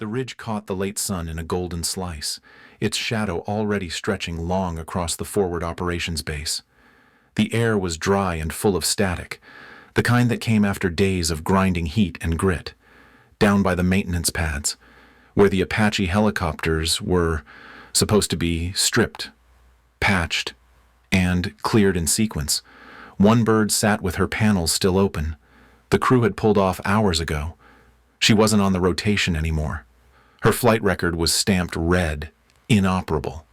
The ridge caught the late sun in a golden slice, its shadow already stretching long across the forward operations base. The air was dry and full of static, the kind that came after days of grinding heat and grit. Down by the maintenance pads, where the Apache helicopters were supposed to be stripped, patched, and cleared in sequence, one bird sat with her panels still open. The crew had pulled off hours ago. She wasn't on the rotation anymore. Her flight record was stamped red, inoperable.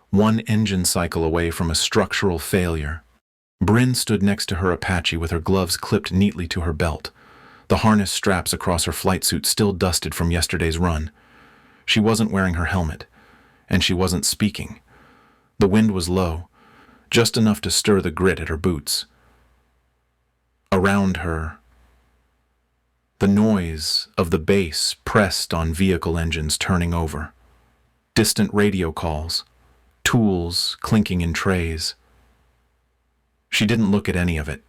One engine cycle away from a structural failure. Brynn stood next to her Apache with her gloves clipped neatly to her belt, the harness straps across her flight suit still dusted from yesterday's run. She wasn't wearing her helmet, and she wasn't speaking. The wind was low, just enough to stir the grit at her boots. Around her, the noise of the base pressed on vehicle engines turning over. Distant radio calls, tools clinking in trays. She didn't look at any of it.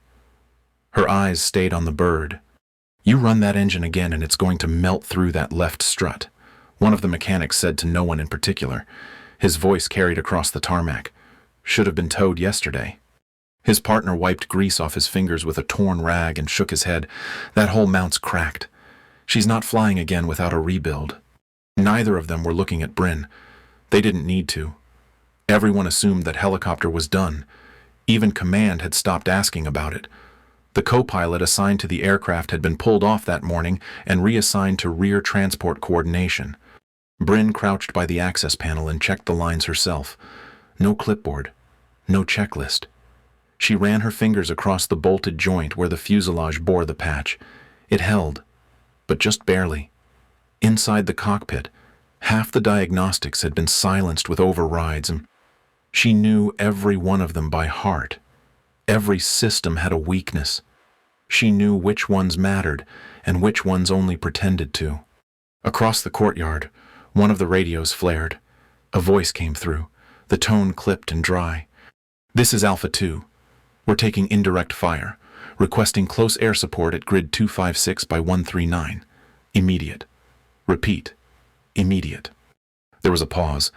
Her eyes stayed on the bird. "You run that engine again and it's going to melt through that left strut," one of the mechanics said to no one in particular. His voice carried across the tarmac. "Should have been towed yesterday." His partner wiped grease off his fingers with a torn rag and shook his head. "That whole mount's cracked. She's not flying again without a rebuild." Neither of them were looking at Brynn. They didn't need to. Everyone assumed that helicopter was done. Even command had stopped asking about it. The co-pilot assigned to the aircraft had been pulled off that morning and reassigned to rear transport coordination. Brynn crouched by the access panel and checked the lines herself. No clipboard, no checklist. She ran her fingers across the bolted joint where the fuselage bore the patch. It held, but just barely. Inside the cockpit, half the diagnostics had been silenced with overrides, and she knew every one of them by heart. Every system had a weakness. She knew which ones mattered and which ones only pretended to. Across the courtyard, one of the radios flared. A voice came through, the tone clipped and dry. "This is Alpha 2. We're taking indirect fire, requesting close air support at grid 256 by 139. Immediate. Repeat. Immediate." There was a pause.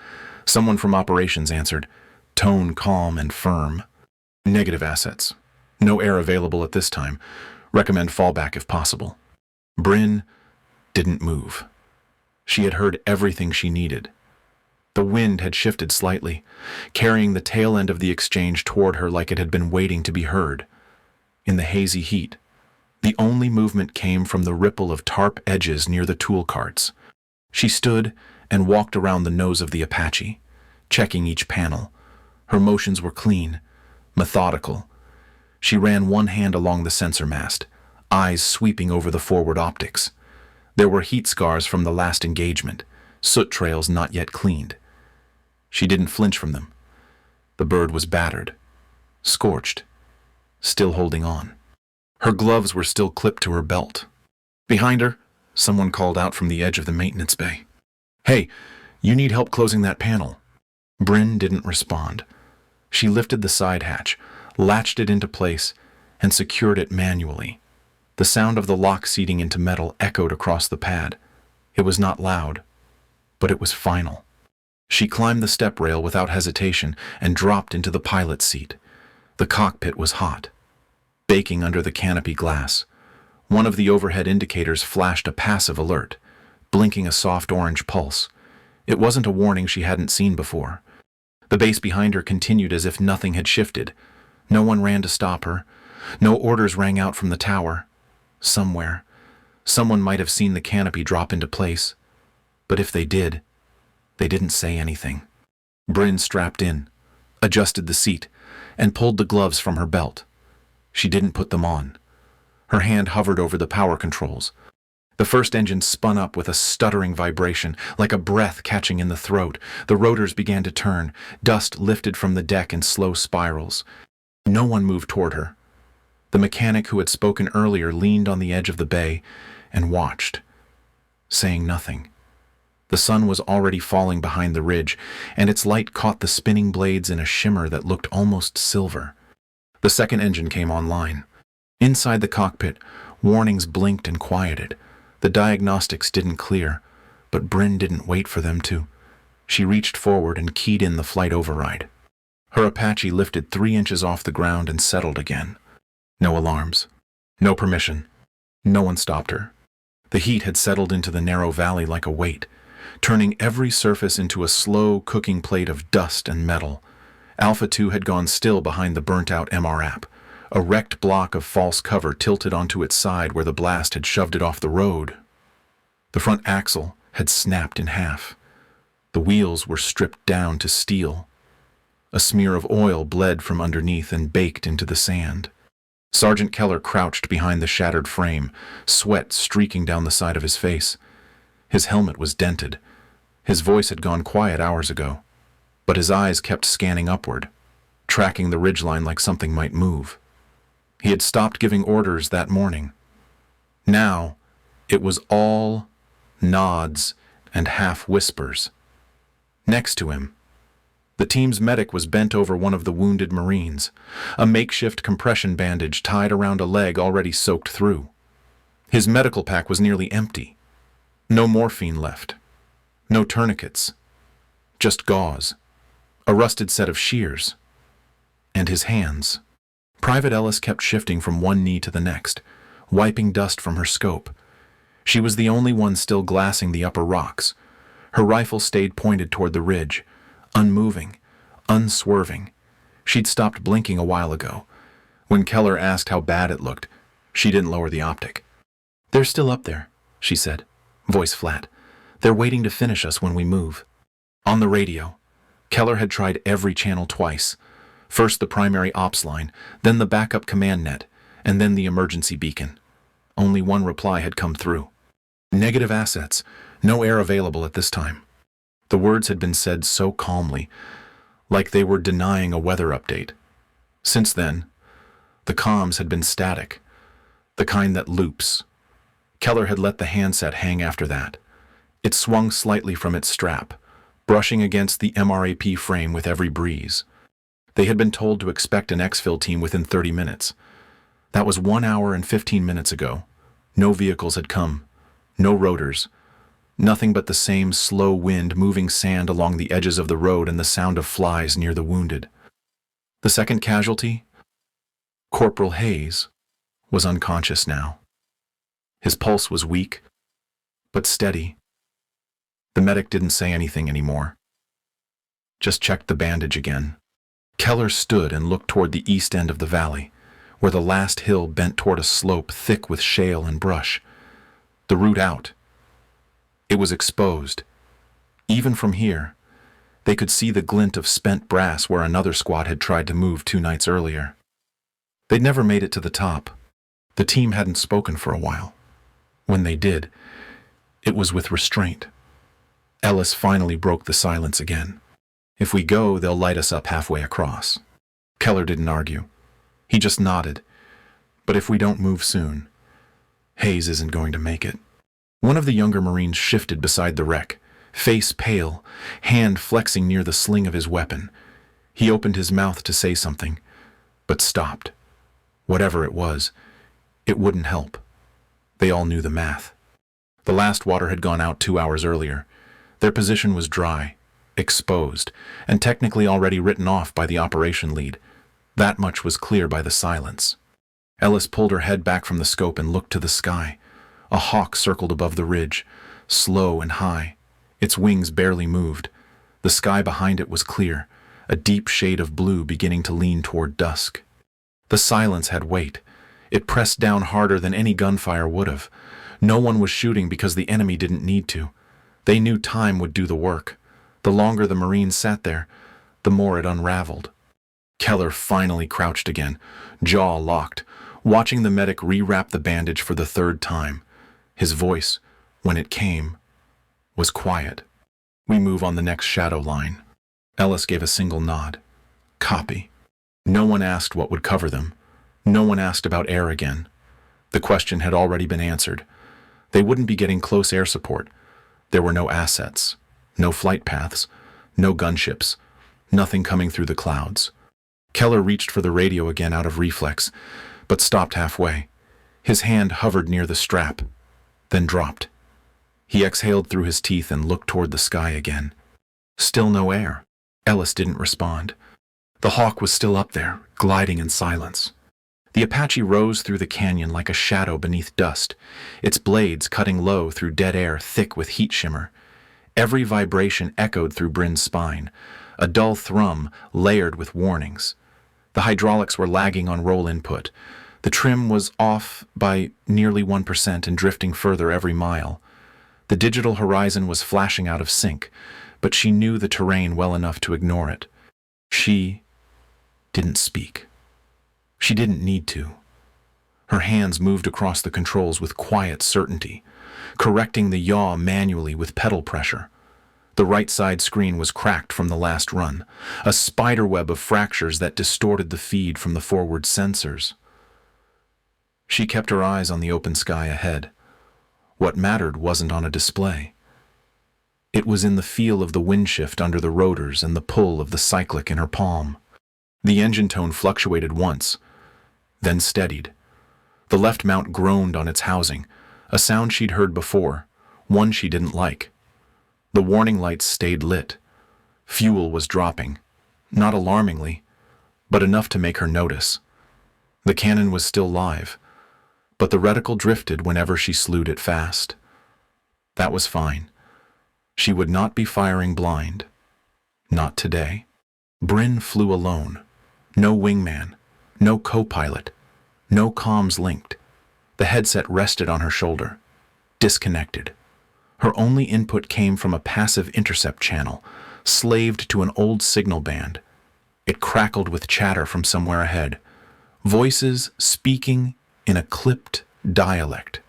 Someone from operations answered, tone calm and firm. "Negative assets. No air available at this time. Recommend fallback if possible." Brynn didn't move. She had heard everything she needed. The wind had shifted slightly, carrying the tail end of the exchange toward her like it had been waiting to be heard. In the hazy heat, the only movement came from the ripple of tarp edges near the tool carts. She stood and walked around the nose of the Apache, checking each panel. Her motions were clean, methodical. She ran one hand along the sensor mast, eyes sweeping over the forward optics. There were heat scars from the last engagement, soot trails not yet cleaned. She didn't flinch from them. The bird was battered, scorched, still holding on. Her gloves were still clipped to her belt. Behind her, someone called out from the edge of the maintenance bay. "Hey, you need help closing that panel." Brynn didn't respond. She lifted the side hatch, latched it into place, and secured it manually. The sound of the lock seating into metal echoed across the pad. It was not loud, but it was final. She climbed the step rail without hesitation and dropped into the pilot's seat. The cockpit was hot, baking under the canopy glass. One of the overhead indicators flashed a passive alert, blinking a soft orange pulse. It wasn't a warning she hadn't seen before. The base behind her continued as if nothing had shifted. No one ran to stop her. No orders rang out from the tower. Somewhere, someone might have seen the canopy drop into place. But if they did, they didn't say anything. Brynn strapped in, adjusted the seat, and pulled the gloves from her belt. She didn't put them on. Her hand hovered over the power controls. The first engine spun up with a stuttering vibration, like a breath catching in the throat. The rotors began to turn. Dust lifted from the deck in slow spirals. No one moved toward her. The mechanic who had spoken earlier leaned on the edge of the bay and watched, saying nothing. The sun was already falling behind the ridge, and its light caught the spinning blades in a shimmer that looked almost silver. The second engine came online. Inside the cockpit, warnings blinked and quieted. The diagnostics didn't clear, But Brynn didn't wait for them to. She reached forward and keyed in the flight override. Her Apache lifted 3 inches off the ground and settled again. No alarms. No permission. No one stopped her. The heat had settled into the narrow valley like a weight, turning every surface into a slow cooking plate of dust and metal. Alpha 2 had gone still behind the burnt-out MR app, a wrecked block of false cover tilted onto its side where the blast had shoved it off the road. The front axle had snapped in half. The wheels were stripped down to steel. A smear of oil bled from underneath and baked into the sand. Sergeant Keller crouched behind the shattered frame, sweat streaking down the side of his face. His helmet was dented. His voice had gone quiet hours ago, but his eyes kept scanning upward, tracking the ridgeline like something might move. He had stopped giving orders that morning. Now, it was all nods and half whispers. Next to him, the team's medic was bent over one of the wounded Marines, a makeshift compression bandage tied around a leg already soaked through. His medical pack was nearly empty. No morphine left. No tourniquets. Just gauze. A rusted set of shears. And his hands. Private Ellis kept shifting from one knee to the next, wiping dust from her scope. She was the only one still glassing the upper rocks. Her rifle stayed pointed toward the ridge, unmoving, unswerving. She'd stopped blinking a while ago. When Keller asked how bad it looked, she didn't lower the optic. "They're still up there," she said, voice flat. "They're waiting to finish us when we move." On the radio, Keller had tried every channel twice. First the primary ops line, then the backup command net, and then the emergency beacon. Only one reply had come through. "Negative assets. No air available at this time." The words had been said so calmly, like they were denying a weather update. Since then, the comms had been static, the kind that loops. Keller had let the handset hang after that. It swung slightly from its strap, brushing against the MRAP frame with every breeze. They had been told to expect an exfil team within 30 minutes. That was 1 hour and 15 minutes ago. No vehicles had come, no rotors, nothing but the same slow wind moving sand along the edges of the road and the sound of flies near the wounded. The second casualty, Corporal Hayes, was unconscious now. His pulse was weak, but steady. The medic didn't say anything anymore. Just checked the bandage again. Keller stood and looked toward the east end of the valley, where the last hill bent toward a slope thick with shale and brush. The route out. It was exposed. Even from here, they could see the glint of spent brass where another squad had tried to move 2 nights earlier. They'd never made it to the top. The team hadn't spoken for a while. When they did, it was with restraint. Ellis finally broke the silence again. "If we go, they'll light us up halfway across." Keller didn't argue. He just nodded. "But if we don't move soon, Hayes isn't going to make it." One of the younger Marines shifted beside the wreck, face pale, hand flexing near the sling of his weapon. He opened his mouth to say something, but stopped. Whatever it was, it wouldn't help. They all knew the math. The last water had gone out 2 hours earlier. Their position was dry, exposed, and technically already written off by the operation lead. That much was clear by the silence. Ellis pulled her head back from the scope and looked to the sky. A hawk circled above the ridge, slow and high. Its wings barely moved. The sky behind it was clear, a deep shade of blue beginning to lean toward dusk. The silence had weight. It pressed down harder than any gunfire would have. No one was shooting because the enemy didn't need to. They knew time would do the work. The longer the Marines sat there, the more it unraveled. Keller finally crouched again, jaw locked, watching the medic rewrap the bandage for the 3rd time. His voice, when it came, was quiet. "We move on the next shadow line." Ellis gave a single nod. "Copy." No one asked what would cover them. No one asked about air again. The question had already been answered. They wouldn't be getting close air support. There were no assets, no flight paths, no gunships, nothing coming through the clouds. Keller reached for the radio again out of reflex, but stopped halfway. His hand hovered near the strap, then dropped. He exhaled through his teeth and looked toward the sky again. Still no air. Ellis didn't respond. The hawk was still up there, gliding in silence. The Apache rose through the canyon like a shadow beneath dust, its blades cutting low through dead air thick with heat shimmer. Every vibration echoed through Brynn's spine, a dull thrum layered with warnings. The hydraulics were lagging on roll input. The trim was off by nearly 1% and drifting further every mile. The digital horizon was flashing out of sync, but she knew the terrain well enough to ignore it. She didn't speak. She didn't need to. Her hands moved across the controls with quiet certainty, correcting the yaw manually with pedal pressure. The right side screen was cracked from the last run, a spiderweb of fractures that distorted the feed from the forward sensors. She kept her eyes on the open sky ahead. What mattered wasn't on a display. It was in the feel of the wind shift under the rotors and the pull of the cyclic in her palm. The engine tone fluctuated once, then steadied. The left mount groaned on its housing, a sound she'd heard before, one she didn't like. The warning lights stayed lit. Fuel was dropping, not alarmingly, but enough to make her notice. The cannon was still live, but the reticle drifted whenever she slewed it fast. That was fine. She would not be firing blind. Not today. Brynn flew alone. No wingman, no co-pilot, no comms linked. The headset rested on her shoulder, disconnected. Her only input came from a passive intercept channel, slaved to an old signal band. It crackled with chatter from somewhere ahead, voices speaking in a clipped dialect,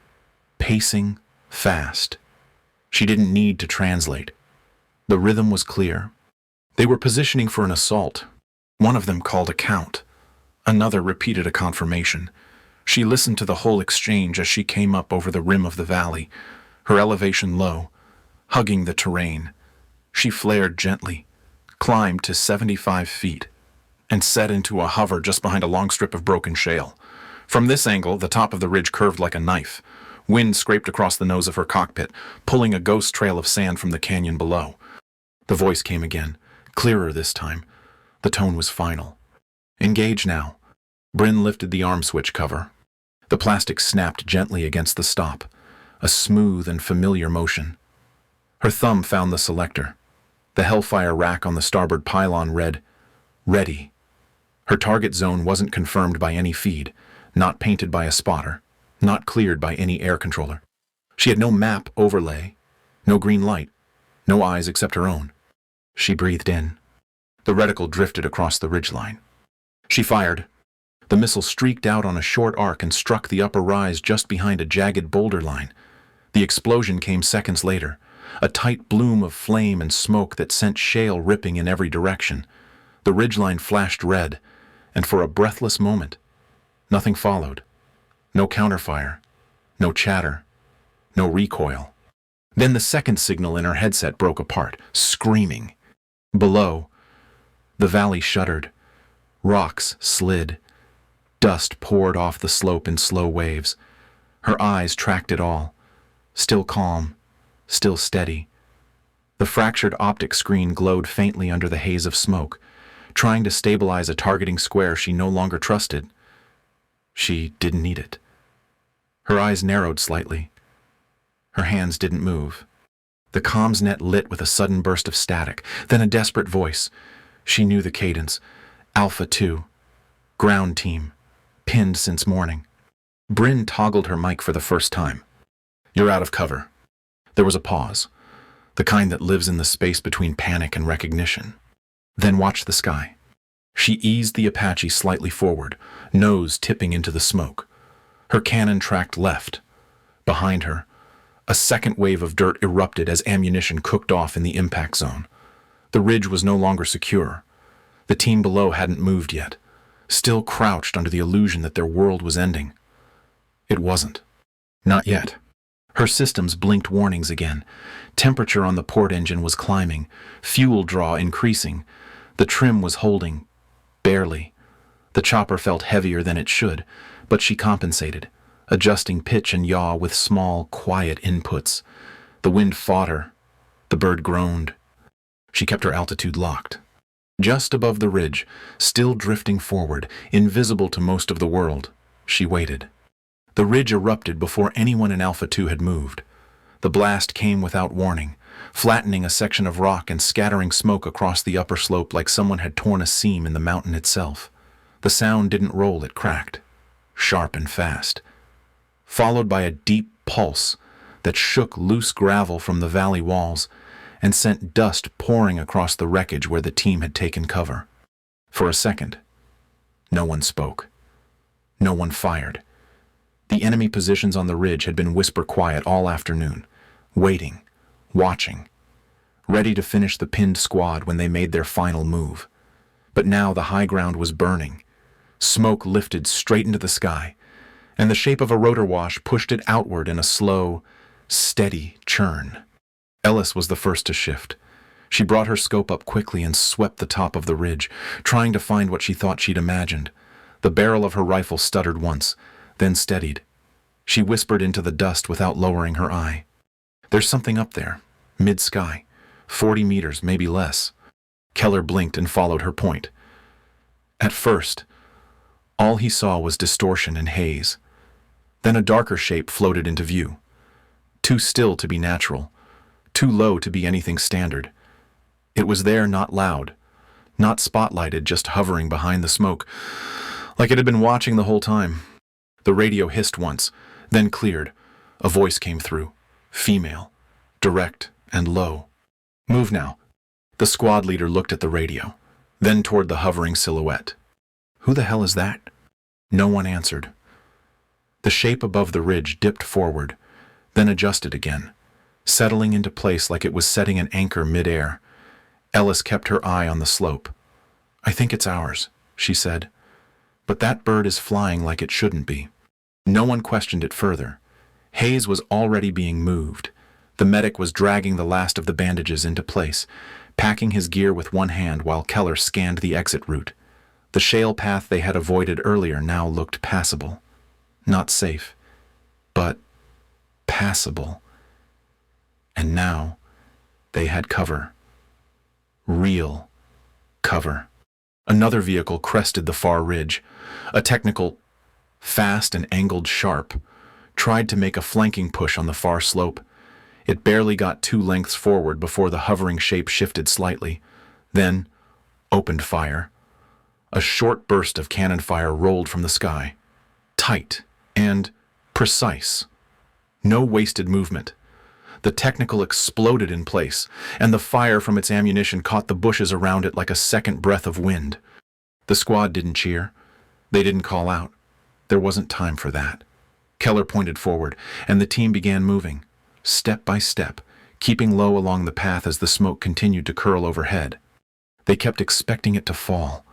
pacing fast. She didn't need to translate. The rhythm was clear. They were positioning for an assault. One of them called a count. Another repeated a confirmation. She listened to the whole exchange as she came up over the rim of the valley, her elevation low, hugging the terrain. She flared gently, climbed to 75 feet, and set into a hover just behind a long strip of broken shale. From this angle, the top of the ridge curved like a knife. Wind scraped across the nose of her cockpit, pulling a ghost trail of sand from the canyon below. The voice came again, clearer this time. The tone was final. Engage now. Brynn lifted the arm switch cover. The plastic snapped gently against the stop, a smooth and familiar motion. Her thumb found the selector. The Hellfire rack on the starboard pylon read, "Ready." Her target zone wasn't confirmed by any feed, not painted by a spotter, not cleared by any air controller. She had no map overlay, no green light, no eyes except her own. She breathed in. The reticle drifted across the ridgeline. She fired. The missile streaked out on a short arc and struck the upper rise just behind a jagged boulder line. The explosion came seconds later, a tight bloom of flame and smoke that sent shale ripping in every direction. The ridgeline flashed red, and for a breathless moment, nothing followed. No counterfire, no chatter, no recoil. Then the second signal in her headset broke apart, screaming. Below, the valley shuddered. Rocks slid. Dust poured off the slope in slow waves. Her eyes tracked it all. Still calm, still steady. The fractured optic screen glowed faintly under the haze of smoke, trying to stabilize a targeting square she no longer trusted. She didn't need it. Her eyes narrowed slightly. Her hands didn't move. The comms net lit with a sudden burst of static, then a desperate voice. She knew the cadence. Alpha 2. Ground team. Pinned since morning. Brynn toggled her mic for the first time. "You're out of cover." There was a pause, the kind that lives in the space between panic and recognition. Then watch the sky. She eased the Apache slightly forward, nose tipping into the smoke. Her cannon tracked left. Behind her, a second wave of dirt erupted as ammunition cooked off in the impact zone. The ridge was no longer secure. The team below hadn't moved yet, still crouched under the illusion that their world was ending. It wasn't. Not yet. Her systems blinked warnings again. Temperature on the port engine was climbing, fuel draw increasing. The trim was holding, barely. The chopper felt heavier than it should, but she compensated, adjusting pitch and yaw with small, quiet inputs. The wind fought her. The bird groaned. She kept her altitude locked. Just above the ridge, still drifting forward, invisible to most of the world, she waited. The ridge erupted before anyone in Alpha 2 had moved. The blast came without warning, flattening a section of rock and scattering smoke across the upper slope like someone had torn a seam in the mountain itself. The sound didn't roll, it cracked, sharp and fast, followed by a deep pulse that shook loose gravel from the valley walls and sent dust pouring across the wreckage where the team had taken cover. For a second, no one spoke. No one fired. The enemy positions on the ridge had been whisper quiet all afternoon, waiting, watching, ready to finish the pinned squad when they made their final move. But now the high ground was burning. Smoke lifted straight into the sky, and the shape of a rotor wash pushed it outward in a slow, steady churn. Ellis was the first to shift. She brought her scope up quickly and swept the top of the ridge, trying to find what she thought she'd imagined. The barrel of her rifle stuttered once, then steadied. She whispered into the dust without lowering her eye. "There's something up there, mid-sky, 40 meters, maybe less." Keller blinked and followed her point. At first, all he saw was distortion and haze. Then a darker shape floated into view. Too still to be natural, too low to be anything standard. It was there, not loud, not spotlighted, just hovering behind the smoke, like it had been watching the whole time. The radio hissed once, then cleared. A voice came through, female, direct and low. "Move now." The squad leader looked at the radio, then toward the hovering silhouette. "Who the hell is that?" No one answered. The shape above the ridge dipped forward, then adjusted again, settling into place like it was setting an anchor mid-air. Ellis kept her eye on the slope. "I think it's ours," she said. "But that bird is flying like it shouldn't be." No one questioned it further. Hayes was already being moved. The medic was dragging the last of the bandages into place, packing his gear with one hand while Keller scanned the exit route. The shale path they had avoided earlier now looked passable. Not safe, but passable. And now they had cover. Real cover. Another vehicle crested the far ridge. A technical, fast and angled sharp, tried to make a flanking push on the far slope. It barely got 2 lengths forward before the hovering shape shifted slightly, then opened fire. A short burst of cannon fire rolled from the sky, tight and precise. No wasted movement. The technical exploded in place, and the fire from its ammunition caught the bushes around it like a second breath of wind. The squad didn't cheer. They didn't call out. There wasn't time for that. Keller pointed forward, and the team began moving, step by step, keeping low along the path as the smoke continued to curl overhead. They kept expecting it to fall.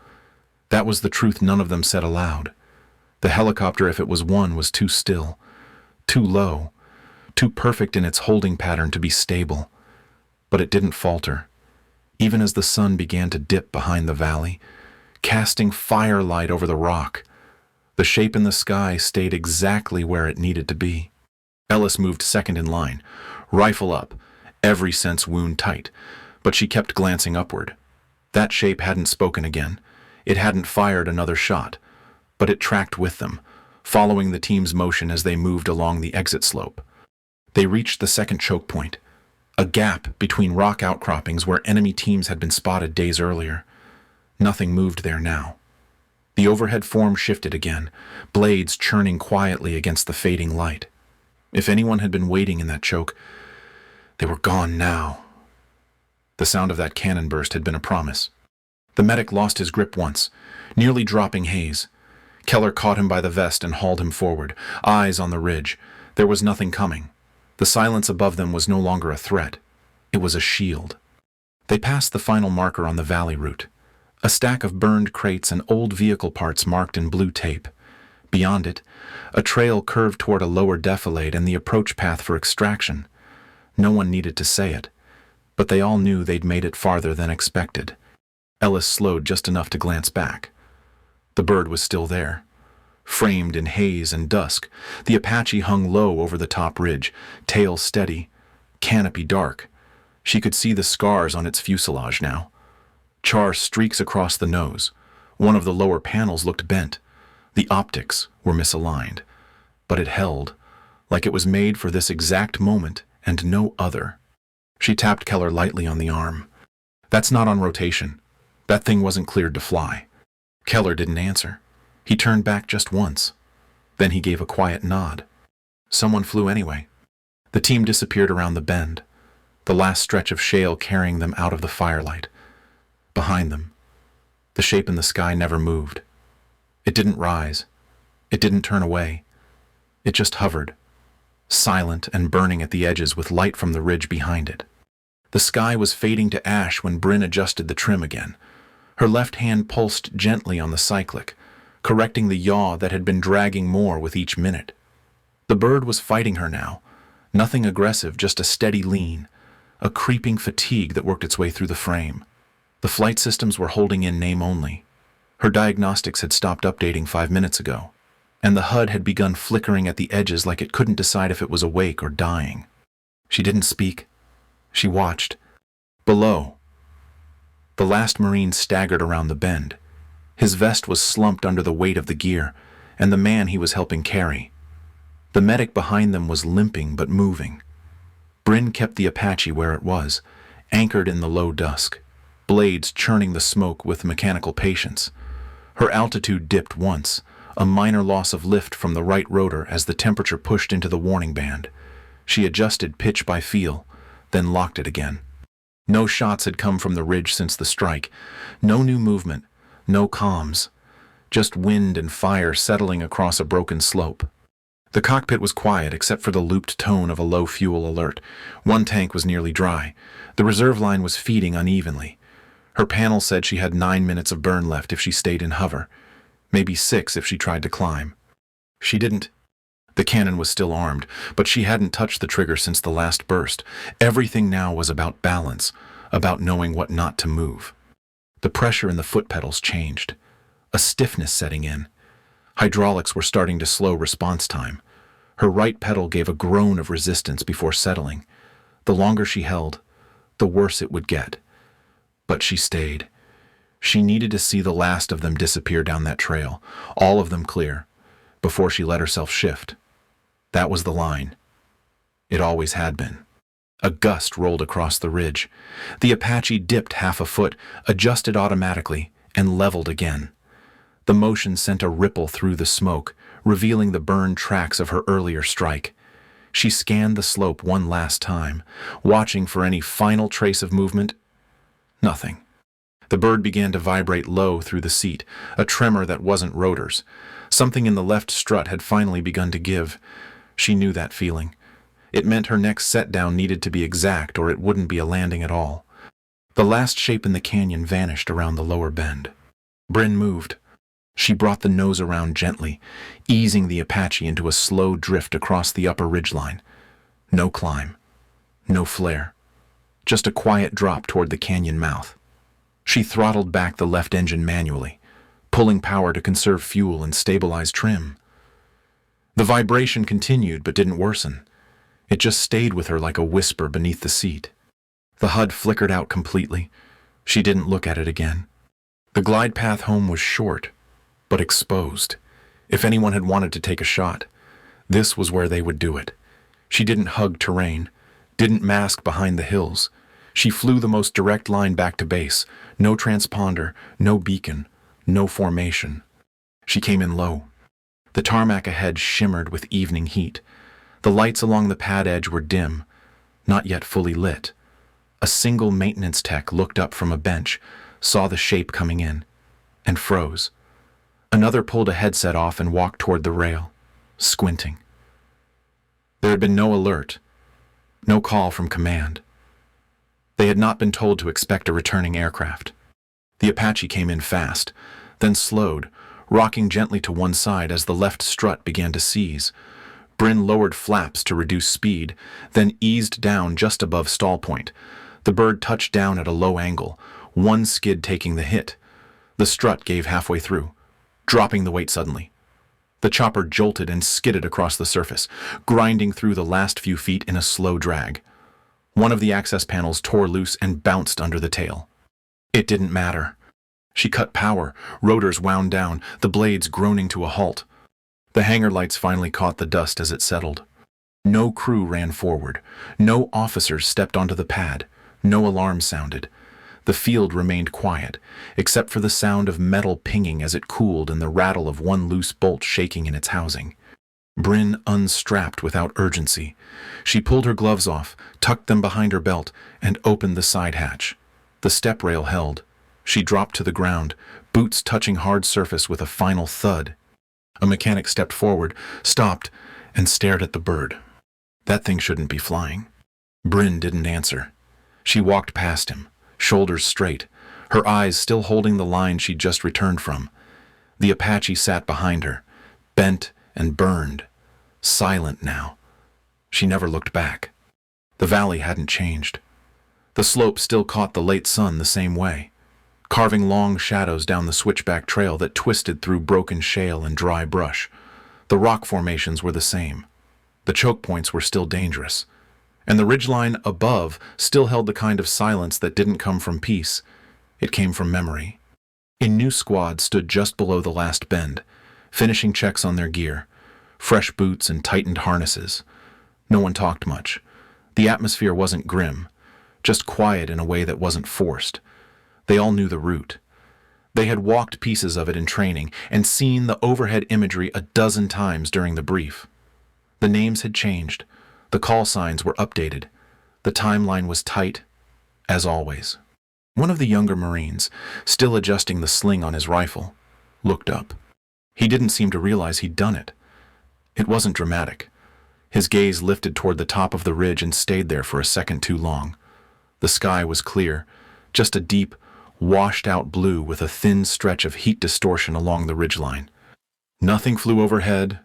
That was the truth none of them said aloud. The helicopter, if it was one, was too still, too low, too perfect in its holding pattern to be stable. But it didn't falter, even as the sun began to dip behind the valley, casting firelight over the rock. The shape in the sky stayed exactly where it needed to be. Ellis moved second in line, rifle up, every sense wound tight, but she kept glancing upward. That shape hadn't spoken again. It hadn't fired another shot, but it tracked with them, following the team's motion as they moved along the exit slope. They reached the second choke point, a gap between rock outcroppings where enemy teams had been spotted days earlier. Nothing moved there now. The overhead form shifted again, blades churning quietly against the fading light. If anyone had been waiting in that choke, they were gone now. The sound of that cannon burst had been a promise. The medic lost his grip once, nearly dropping Hayes. Keller caught him by the vest and hauled him forward, eyes on the ridge. There was nothing coming. The silence above them was no longer a threat. It was a shield. They passed the final marker on the valley route, a stack of burned crates and old vehicle parts marked in blue tape. Beyond it, a trail curved toward a lower defilade and the approach path for extraction. No one needed to say it, but they all knew they'd made it farther than expected. Ellis slowed just enough to glance back. The bird was still there. Framed in haze and dusk, the Apache hung low over the top ridge, tail steady, canopy dark. She could see the scars on its fuselage now. Char streaks across the nose. One of the lower panels looked bent. The optics were misaligned. But it held, like it was made for this exact moment and no other. She tapped Keller lightly on the arm. "That's not on rotation. That thing wasn't cleared to fly." Keller didn't answer. He turned back just once. Then he gave a quiet nod. Someone flew anyway. The team disappeared around the bend, the last stretch of shale carrying them out of the firelight. Behind them, the shape in the sky never moved. It didn't rise. It didn't turn away. It just hovered, silent and burning at the edges with light from the ridge behind it. The sky was fading to ash when Brynn adjusted the trim again. Her left hand pulsed gently on the cyclic, correcting the yaw that had been dragging more with each minute. The bird was fighting her now. Nothing aggressive, just a steady lean, a creeping fatigue that worked its way through the frame. The flight systems were holding in name only. Her diagnostics had stopped updating 5 minutes ago, and the HUD had begun flickering at the edges like it couldn't decide if it was awake or dying. She didn't speak. She watched. Below, the last Marine staggered around the bend. His vest was slumped under the weight of the gear, and the man he was helping carry. The medic behind them was limping but moving. Brynn kept the Apache where it was, anchored in the low dusk, blades churning the smoke with mechanical patience. Her altitude dipped once, a minor loss of lift from the right rotor as the temperature pushed into the warning band. She adjusted pitch by feel, then locked it again. No shots had come from the ridge since the strike. No new movement, no comms. Just wind and fire settling across a broken slope. The cockpit was quiet except for the looped tone of a low fuel alert. One tank was nearly dry. The reserve line was feeding unevenly. Her panel said she had 9 minutes of burn left if she stayed in hover. Maybe 6 if she tried to climb. She didn't. The cannon was still armed, but she hadn't touched the trigger since the last burst. Everything now was about balance, about knowing what not to move. The pressure in the foot pedals changed, a stiffness setting in. Hydraulics were starting to slow response time. Her right pedal gave a groan of resistance before settling. The longer she held, the worse it would get. But she stayed. She needed to see the last of them disappear down that trail, all of them clear, before she let herself shift. That was the line. It always had been. A gust rolled across the ridge. The Apache dipped half a foot, adjusted automatically, and leveled again. The motion sent a ripple through the smoke, revealing the burned tracks of her earlier strike. She scanned the slope one last time, watching for any final trace of movement. Nothing. The bird began to vibrate low through the seat, a tremor that wasn't rotors. Something in the left strut had finally begun to give. She knew that feeling. It meant her next set-down needed to be exact or it wouldn't be a landing at all. The last shape in the canyon vanished around the lower bend. Brynn moved. She brought the nose around gently, easing the Apache into a slow drift across the upper ridgeline. No climb. No flare. Just a quiet drop toward the canyon mouth. She throttled back the left engine manually, pulling power to conserve fuel and stabilize trim. The vibration continued but didn't worsen. It just stayed with her like a whisper beneath the seat. The HUD flickered out completely. She didn't look at it again. The glide path home was short, but exposed. If anyone had wanted to take a shot, this was where they would do it. She didn't hug terrain, didn't mask behind the hills. She flew the most direct line back to base. No transponder, no beacon, no formation. She came in low. The tarmac ahead shimmered with evening heat. The lights along the pad edge were dim, not yet fully lit. A single maintenance tech looked up from a bench, saw the shape coming in, and froze. Another pulled a headset off and walked toward the rail, squinting. There had been no alert, no call from command. They had not been told to expect a returning aircraft. The Apache came in fast, then slowed, rocking gently to one side as the left strut began to seize. Brynn lowered flaps to reduce speed, then eased down just above stall point. The bird touched down at a low angle, one skid taking the hit. The strut gave halfway through, dropping the weight suddenly. The chopper jolted and skidded across the surface, grinding through the last few feet in a slow drag. One of the access panels tore loose and bounced under the tail. It didn't matter. She cut power, rotors wound down, the blades groaning to a halt. The hangar lights finally caught the dust as it settled. No crew ran forward. No officers stepped onto the pad. No alarm sounded. The field remained quiet, except for the sound of metal pinging as it cooled and the rattle of one loose bolt shaking in its housing. Brynn unstrapped without urgency. She pulled her gloves off, tucked them behind her belt, and opened the side hatch. The step rail held. She dropped to the ground, boots touching hard surface with a final thud. A mechanic stepped forward, stopped, and stared at the bird. That thing shouldn't be flying. Brynn didn't answer. She walked past him, shoulders straight, her eyes still holding the line she'd just returned from. The Apache sat behind her, bent and burned, silent now. She never looked back. The valley hadn't changed. The slope still caught the late sun the same way, carving long shadows down the switchback trail that twisted through broken shale and dry brush. The rock formations were the same. The choke points were still dangerous, and the ridgeline above still held the kind of silence that didn't come from peace. It came from memory. A new squad stood just below the last bend, finishing checks on their gear, fresh boots and tightened harnesses. No one talked much. The atmosphere wasn't grim, just quiet in a way that wasn't forced. They all knew the route. They had walked pieces of it in training and seen the overhead imagery a dozen times during the brief. The names had changed. The call signs were updated. The timeline was tight, as always. One of the younger Marines, still adjusting the sling on his rifle, looked up. He didn't seem to realize he'd done it. It wasn't dramatic. His gaze lifted toward the top of the ridge and stayed there for a second too long. The sky was clear, just a deep, washed-out blue with a thin stretch of heat distortion along the ridgeline. Nothing flew overhead,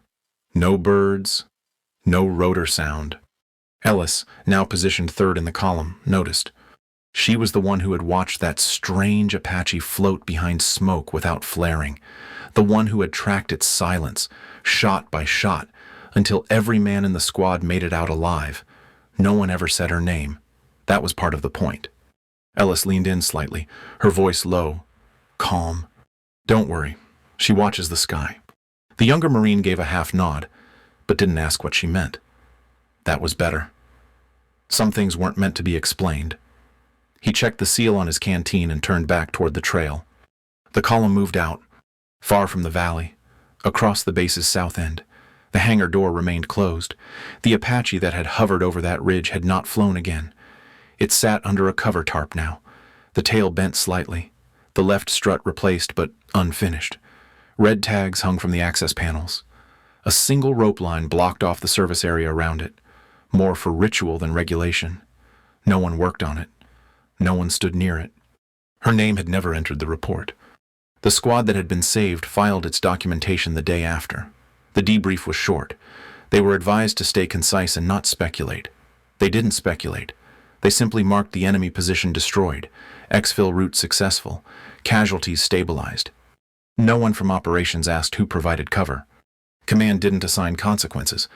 no birds, no rotor sound. Ellis, now positioned third in the column, noticed. She was the one who had watched that strange Apache float behind smoke without flaring, the one who had tracked its silence, shot by shot, until every man in the squad made it out alive. No one ever said her name. That was part of the point. Ellis leaned in slightly, her voice low, calm. Don't worry, she watches the sky. The younger Marine gave a half nod, but didn't ask what she meant. That was better. Some things weren't meant to be explained. He checked the seal on his canteen and turned back toward the trail. The column moved out, far from the valley, across the base's south end. The hangar door remained closed. The Apache that had hovered over that ridge had not flown again. It sat under a cover tarp now, the tail bent slightly, the left strut replaced but unfinished. Red tags hung from the access panels. A single rope line blocked off the service area around it, more for ritual than regulation. No one worked on it. No one stood near it. Her name had never entered the report. The squad that had been saved filed its documentation the day after. The debrief was short. They were advised to stay concise and not speculate. They didn't speculate. They simply marked the enemy position destroyed, exfil route successful, casualties stabilized. No one from operations asked who provided cover. Command didn't assign consequences.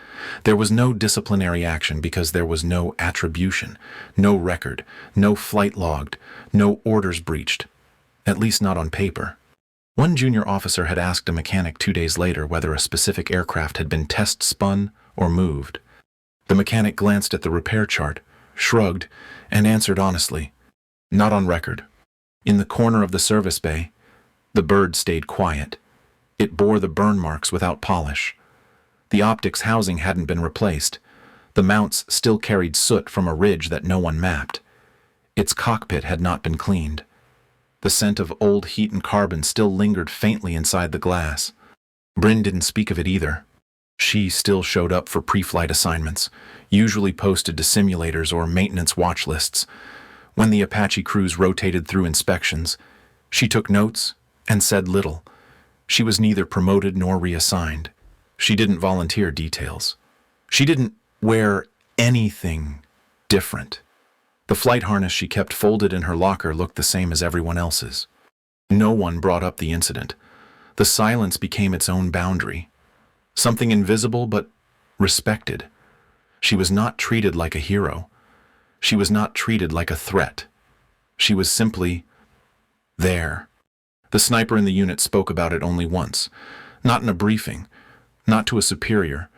There was no disciplinary action because there was no attribution, no record, no flight logged, no orders breached. At least not on paper. One junior officer had asked a mechanic 2 days later whether a specific aircraft had been test spun or moved. The mechanic glanced at the repair chart, shrugged, and answered honestly, not on record. In the corner of the service bay, the bird stayed quiet. It bore the burn marks without polish. The optics housing hadn't been replaced. The mounts still carried soot from a ridge that no one mapped. Its cockpit had not been cleaned. The scent of old heat and carbon still lingered faintly inside the glass. Brynn didn't speak of it either. She still showed up for pre-flight assignments, usually posted to simulators or maintenance watch lists. When the Apache crews rotated through inspections, she took notes and said little. She was neither promoted nor reassigned. She didn't volunteer details. She didn't wear anything different. The flight harness she kept folded in her locker looked the same as everyone else's. No one brought up the incident. The silence became its own boundary. Something invisible but respected. She was not treated like a hero. She was not treated like a threat. She was simply there. The sniper in the unit spoke about it only once, not in a briefing, not to a superior,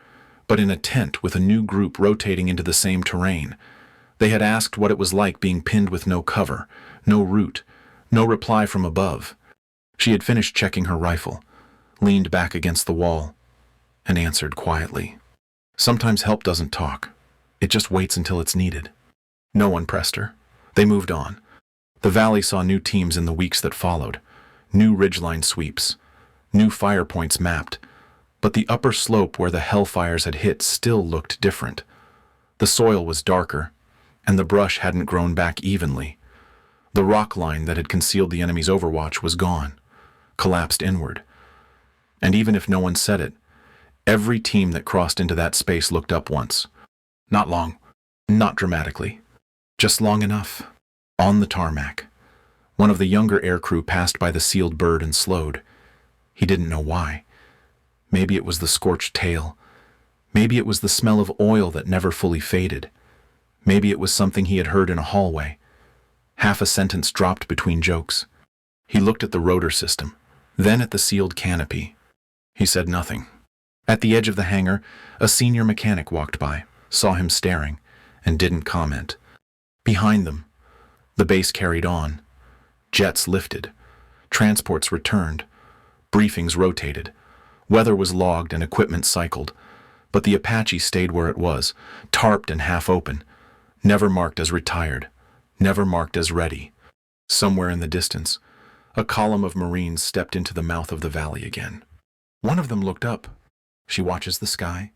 but in a tent with a new group rotating into the same terrain. They had asked what it was like being pinned with no cover, no route, no reply from above. She had finished checking her rifle, leaned back against the wall, and answered quietly. Sometimes help doesn't talk. It just waits until it's needed. No one pressed her. They moved on. The valley saw new teams in the weeks that followed, new ridgeline sweeps, new fire points mapped, but the upper slope where the hellfires had hit still looked different. The soil was darker, and the brush hadn't grown back evenly. The rock line that had concealed the enemy's overwatch was gone, collapsed inward. And even if no one said it, every team that crossed into that space looked up once. Not long, not dramatically, just long enough. On the tarmac, one of the younger aircrew passed by the sealed bird and slowed. He didn't know why. Maybe it was the scorched tail. Maybe it was the smell of oil that never fully faded. Maybe it was something he had heard in a hallway. Half a sentence dropped between jokes. He looked at the rotor system, then at the sealed canopy. He said nothing. At the edge of the hangar, a senior mechanic walked by, saw him staring, and didn't comment. Behind them, the base carried on. Jets lifted. Transports returned. Briefings rotated. Weather was logged and equipment cycled. But the Apache stayed where it was, tarped and half open, never marked as retired, never marked as ready. Somewhere in the distance, a column of Marines stepped into the mouth of the valley again. One of them looked up. She watches the sky,